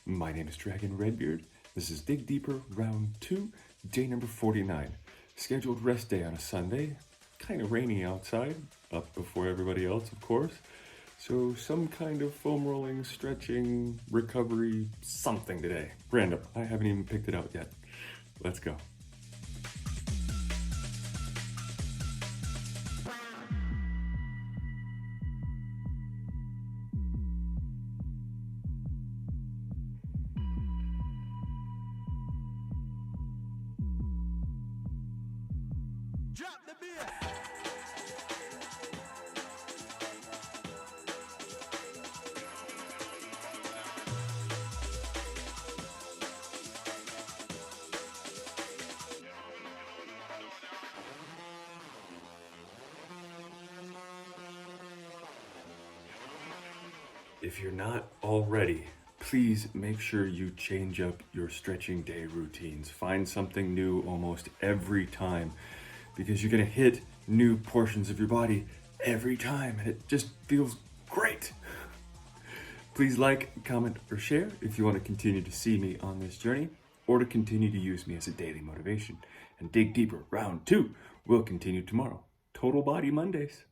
My name is Dragon Redbeard. This is Dig Deeper Round 2, day number 49. Scheduled rest day on a Sunday. Kind of rainy outside, up before everybody else, of course. So some kind of foam rolling, stretching, recovery, something today. Random. I haven't even picked it out yet. Let's go. Drop the bass. If you're not already, please make sure you change up your stretching day routines. Find something new almost every time because you're gonna hit new portions of your body every time and it just feels great. Please like, comment, or share if you want to continue to see me on this journey or to continue to use me as a daily motivation. And Dig Deeper Round 2 will continue tomorrow. Total Body Mondays.